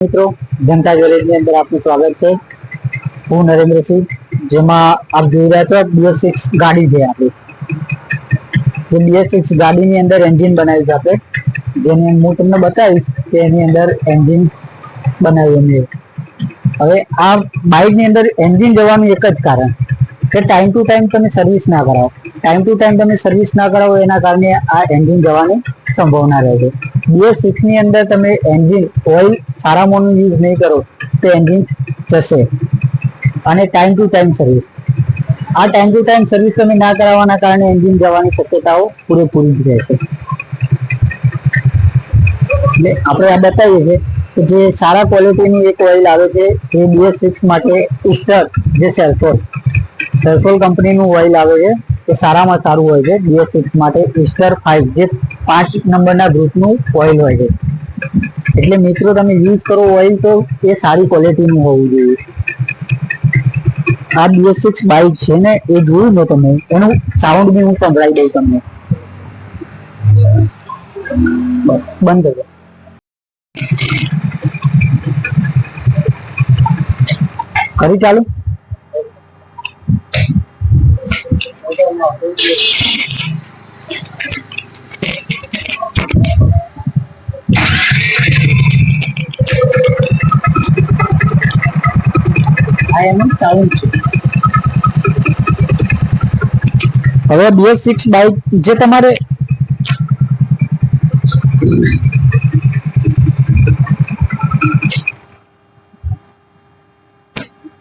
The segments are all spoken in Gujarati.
મિત્રો જનતા જ્વેલર્સની અંદર આપનું સ્વાગત છે। હું નરેન્દ્રસિંહ, જેમાં આપ જોઈ રહ્યા છો BS6 ગાડી છે આપણી। જે BS6 ગાડીની અંદર એન્જિન બનાવ્યું છે આપણે, જેને હું તમને બતાવીશ કે એની અંદર એન્જિન બનાવ્યું છે। હવે આ બાઇકની અંદર એન્જિન જવાનું એક જ કારણ કે ટાઈમ ટુ ટાઈમ તમે સર્વિસ ના કરાવો। ટાઈમ ટુ ટાઈમ તમે સર્વિસ ના કરાવો એના કારણે આ એન્જિન જવાની સંભાવના રહે છે। BS6 ની અંદર તમે એન્જિન ઓઇલ સારા મોડનું યુઝ નહીં કરો તો એન્જિન જશે। અને ટાઈમ ટુ ટાઈમ સર્વિસ, આ ટાઈમ ટુ ટાઈમ સર્વિસ તમે ના કરાવવાના કારણે એન્જિન જવાની શક્યતાઓ પૂરેપૂરી જ રહેશે। એટલે આપણે આ બતાવીએ છીએ કે જે સારા ક્વોલિટીનું એક ઓઇલ આવે છે એ BS6 માટે ઇસ્ટર, જે સેલ્સોલ કંપનીનું ઓઇલ આવે છે એ સારામાં સારું હોય છે। BS6 માટે ઇસ્ટર 5 જે 5 નંબરના ગ્રુપનું ઓઇલ હોય છે। એટલે મિત્રો તમે યુઝ કરો ઓઇલ તો એ સારી ક્વોલિટીનું હોવું જોઈએ। આ BS6 બાઇક છે ને એ જોયું ને તમે, એનું સાઉન્ડ બી હું સંભળાવી દઉં તમને। બંધ કરો, કરી ચાલુ। આ એનું સાઉન્ડ છે। હવે BS6 બાઇક જે તમારે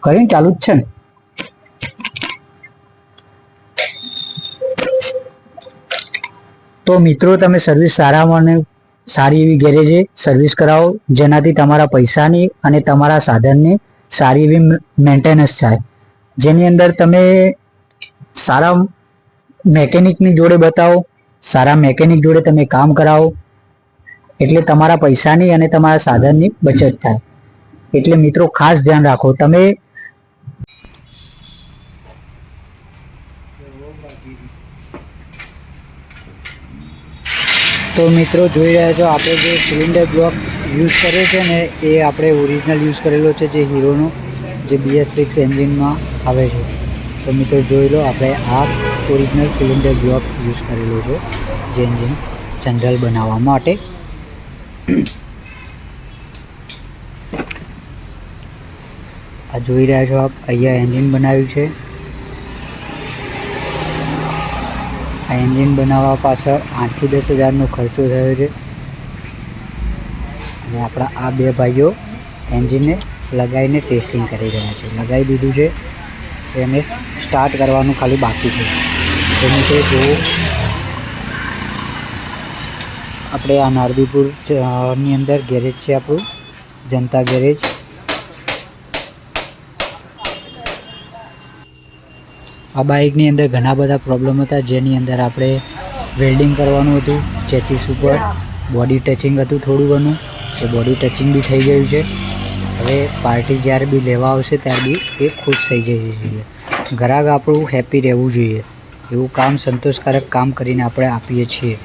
કરીને ચાલુ જ છે ને। તો મિત્રો તમે સર્વિસ સારી એવી ગેરેજે સર્વિસ કરાવો, જેનાથી તમારા પૈસાની અને તમારા સાધનની સારી એવી મેન્ટેનન્સ થાય। જેની અંદર તમે સારા મેકેનિકની જોડે બતાવો, સારા મેકેનિક જોડે તમે કામ કરાવો, એટલે તમારા પૈસાની અને તમારા સાધનની બચત થાય। એટલે મિત્રો ખાસ ધ્યાન રાખો। તમે તો મિત્રો જોઈ રહ્યા છો આપણે જે સિલિન્ડર બ્લોક યુઝ કર્યો છે ને એ આપણે ઓરિજિનલ યુઝ કરેલો છે, જે હીરોનો જે BS6 એન્જિનમાં આવે છે। તો મિત્રો જોઈ લો, આપણે આ ઓરિજિનલ સિલિન્ડર બ્લોક યુઝ કરેલો છે જે એન્જિન જનરલ બનાવવા માટે। આ જોઈ રહ્યા છો આપ, અહીંયા એન્જિન બનાવ્યું છે। આ એન્જિન બનાવવા પાછળ 8 થી 10 હજારનો ખર્ચો થયો છે। અને આપણા આ બે ભાઈઓ એન્જિનને લગાવીને ટેસ્ટિંગ કરી રહ્યા છે। લગાવી દીધું છે, એને સ્ટાર્ટ કરવાનું ખાલી બાકી છે। તો મિત્રો જુઓ, આપણે આ નારદીપુરની અંદર ગેરેજ છે આપણું, જનતા ગેરેજ। આ બાઇકની અંદર ઘણા બધા પ્રોબ્લેમ હતા, જેની અંદર આપણે વેલ્ડિંગ કરવાનું હતું ચેચિસ ઉપર, બોડી ટચિંગ હતું થોડું ઘણું, એ બોડી ટચિંગ બી થઈ ગયું છે। હવે પાર્ટી જ્યારે બી લેવા આવશે ત્યારે બી એ ખુશ થઈ જવી જોઈએ। ગ્રાહક આપણું હેપી રહેવું જોઈએ, એવું કામ સંતોષકારક કામ કરીને આપણે આપીએ છીએ।